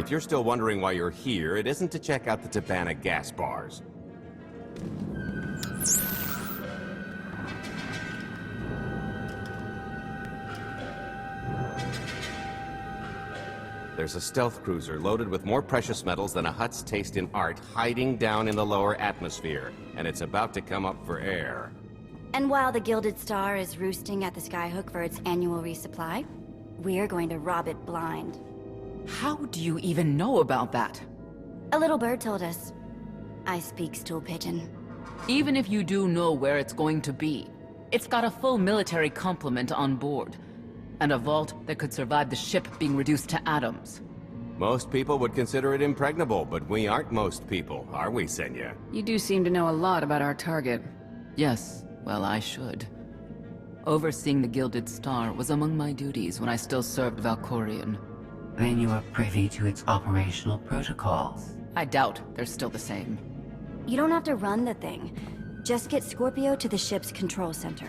If you're still wondering why you're here, it isn't to check out the Tabana gas bars. There's a stealth cruiser loaded with more precious metals than a Hutt's taste in art hiding down in the lower atmosphere, and it's about to come up for air. And while the Gilded Star is roosting at the Skyhook for its annual resupply, we're going to rob it blind. How do you even know about that? A little bird told us. I speak stool pigeon. Even if you do know where it's going to be, it's got a full military complement on board. And a vault that could survive the ship being reduced to atoms. Most people would consider it impregnable, but we aren't most people, are we, Senya? You do seem to know a lot about our target. Yes, well, I should. Overseeing the Gilded Star was among my duties when I still served Valkorion. Then you are privy to its operational protocols. I doubt they're still the same. You don't have to run the thing. Just get Scorpio to the ship's control center.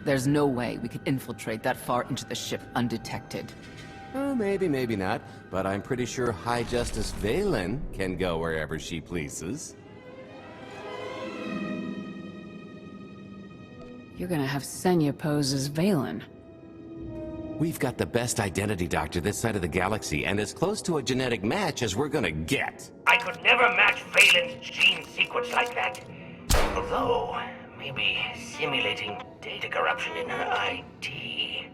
There's no way we could infiltrate that far into the ship undetected. Oh, maybe, maybe not, but I'm pretty sure High Justice Valen can go wherever she pleases. You're gonna have Senya pose as Valen. We've got the best identity doctor this side of the galaxy, and as close to a genetic match as we're gonna get. I could never match Valen's gene sequence like that. Although, maybe simulating data corruption in her IT.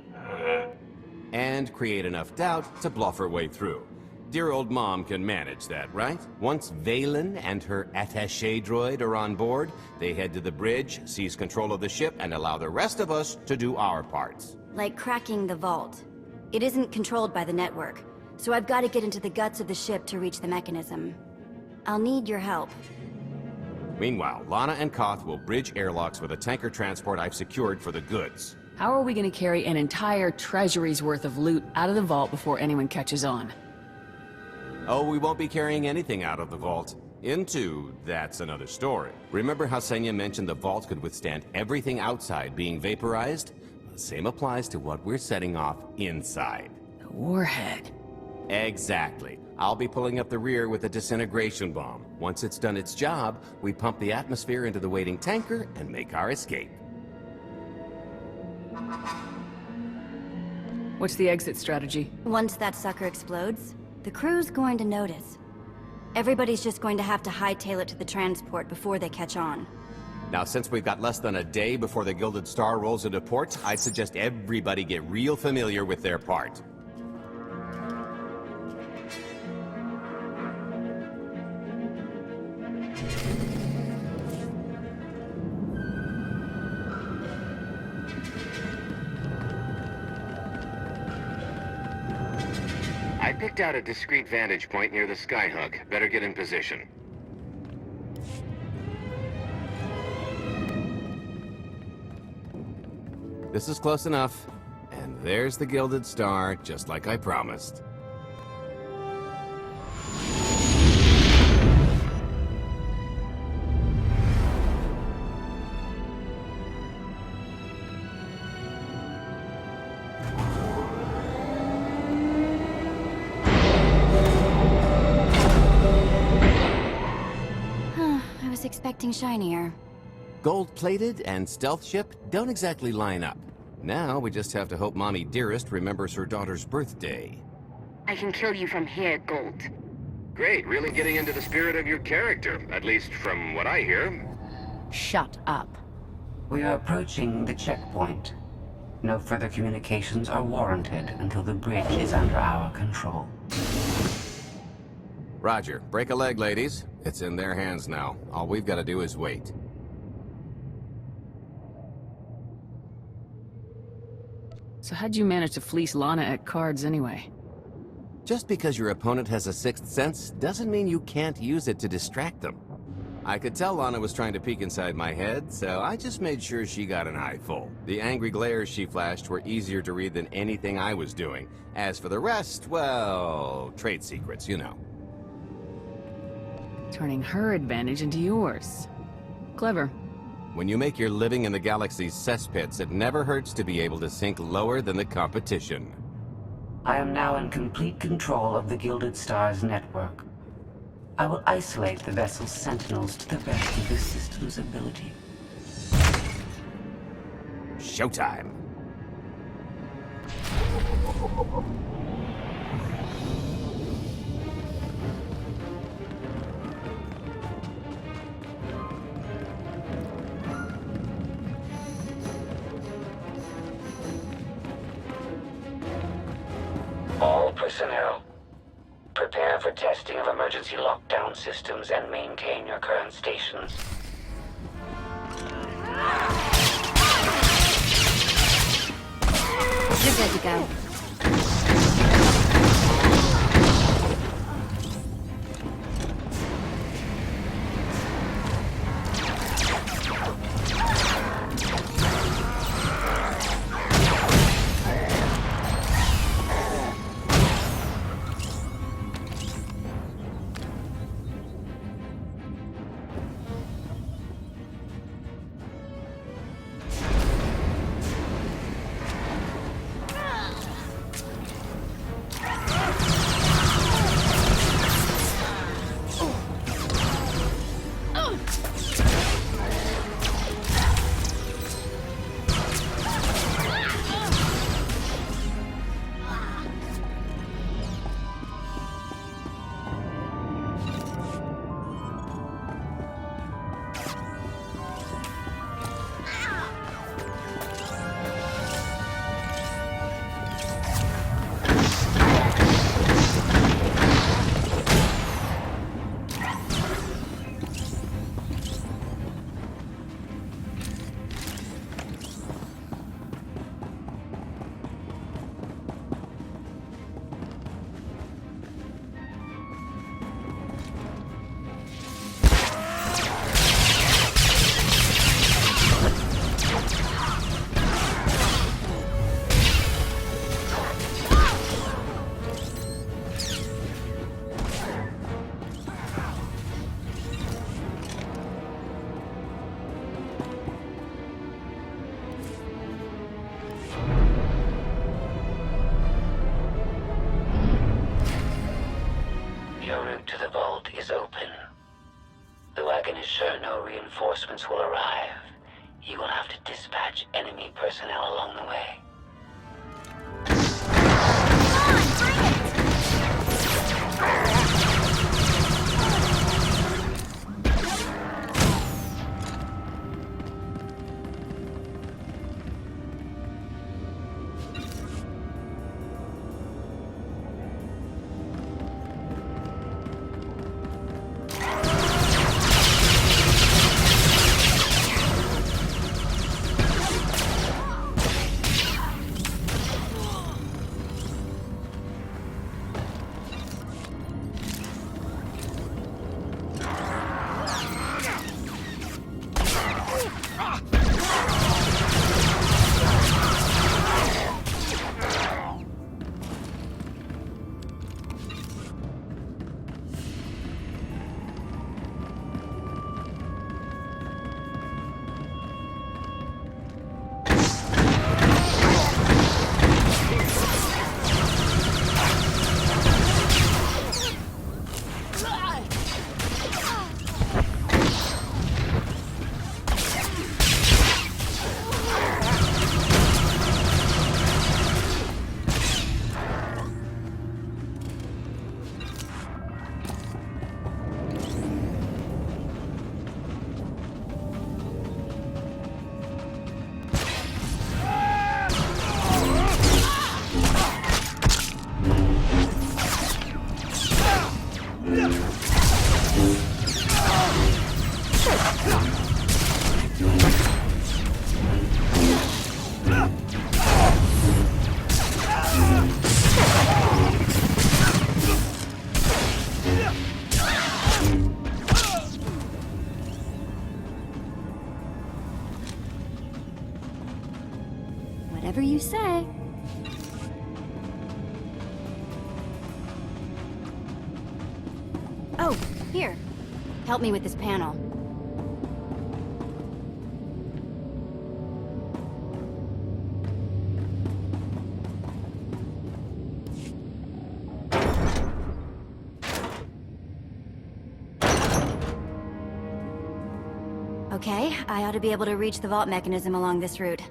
And create enough doubt to bluff her way through. Dear old mom can manage that, right? Once Valen and her attaché droid are on board, they head to the bridge, seize control of the ship, and allow the rest of us to do our parts. Like cracking the vault. It isn't controlled by the network, so I've got to get into the guts of the ship to reach the mechanism. I'll need your help. Meanwhile, Lana and Koth will bridge airlocks with a tanker transport I've secured for the goods. How are we gonna carry an entire treasury's worth of loot out of the vault before anyone catches on? Oh, we won't be carrying anything out of the vault. Into, that's another story. Remember how Senya mentioned the vault could withstand everything outside being vaporized? The same applies to what we're setting off inside. The warhead. Exactly. I'll be pulling up the rear with a disintegration bomb. Once it's done its job, we pump the atmosphere into the waiting tanker and make our escape. What's the exit strategy? Once that sucker explodes, the crew's going to notice. Everybody's just going to have to hightail it to the transport before they catch on. Now, since we've got less than a day before the Gilded Star rolls into port, I'd suggest everybody get real familiar with their part. I picked out a discreet vantage point near the Skyhook. Better get in position. This is close enough. And there's the Gilded Star, just like I promised. I was expecting shinier. Gold-plated and stealth ship don't exactly line up. Now we just have to hope Mommy Dearest remembers her daughter's birthday. I can kill you from here, Gold. Great, really getting into the spirit of your character, at least from what I hear. Shut up. We are approaching the checkpoint. No further communications are warranted until the bridge is under our control. Roger, break a leg, ladies. It's in their hands now. All we've got to do is wait. So how'd you manage to fleece Lana at cards anyway? Just because your opponent has a sixth sense doesn't mean you can't use it to distract them. I could tell Lana was trying to peek inside my head, so I just made sure she got an eye full. The angry glares she flashed were easier to read than anything I was doing. As for the rest, well, trade secrets, you know. Turning her advantage into yours. Clever. When you make your living in the galaxy's cesspits, it never hurts to be able to sink lower than the competition. I am now in complete control of the Gilded Stars network. I will isolate the vessel's sentinels to the best of the system's ability. Showtime. All personnel, prepare for testing of emergency lockdown systems and maintain your current stations. You're good to go. Your route to the vault is open. Though I can assure no reinforcements will arrive, you will have to dispatch enemy personnel along the way. Whatever you say. Oh, here. Help me with this panel. Okay, I ought to be able to reach the vault mechanism along this route.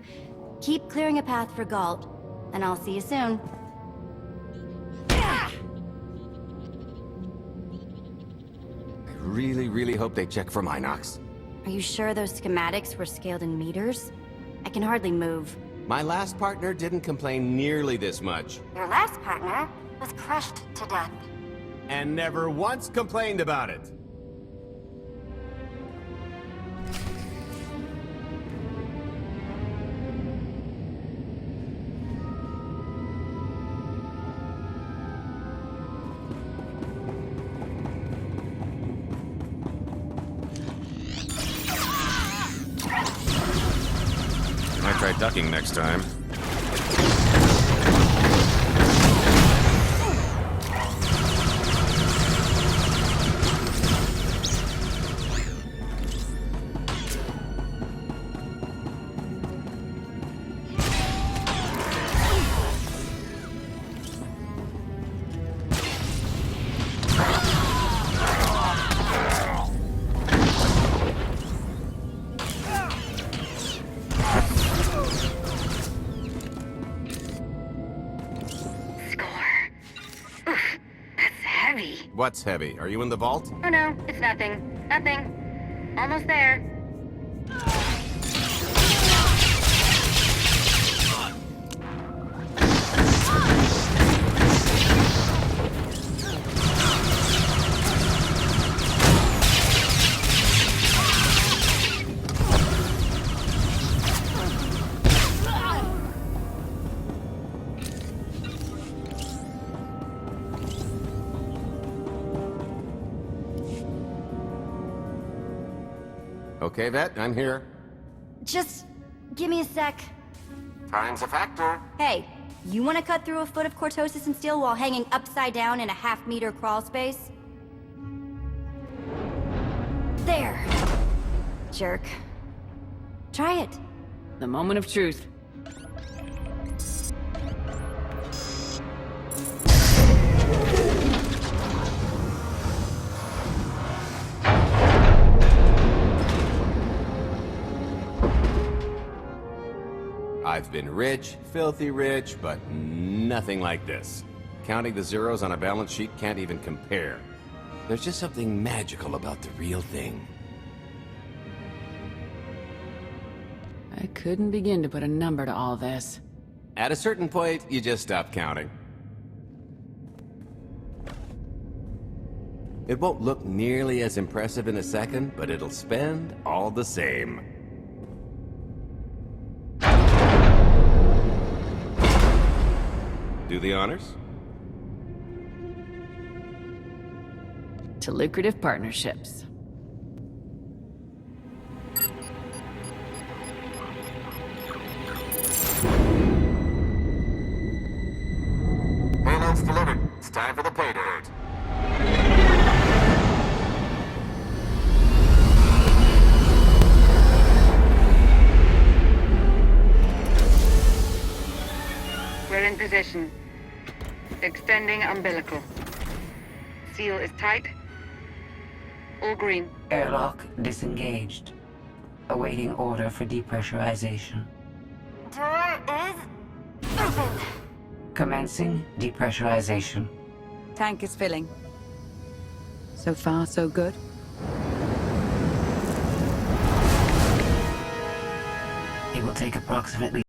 Keep clearing a path for Galt, and I'll see you soon. I really hope they check for Minox. Are you sure those schematics were scaled in meters? I can hardly move. My last partner didn't complain nearly this much. Your last partner was crushed to death. And never once complained about it. Might try ducking next time. What's heavy? Are you in the vault? Oh no, it's nothing. Nothing. Almost there. Okay, Vet, I'm here. Just give me a sec. Time's a factor. Hey, you want to cut through a foot of cortosis and steel while hanging upside down in a half-meter crawl space? There. Jerk. Try it. The moment of truth. I've been rich, filthy rich, but nothing like this. Counting the zeros on a balance sheet can't even compare. There's just something magical about the real thing. I couldn't begin to put a number to all this. At a certain point, you just stop counting. It won't look nearly as impressive in a second, but it'll spend all the same. Do the honors? To lucrative partnerships. Payload's delivered. It's time for the pay dirt. We're in position. Extending umbilical. Seal is tight. All green. Airlock disengaged. Awaiting order for depressurization. Door is open. Commencing depressurization. Tank is filling. So far, so good. It will take approximately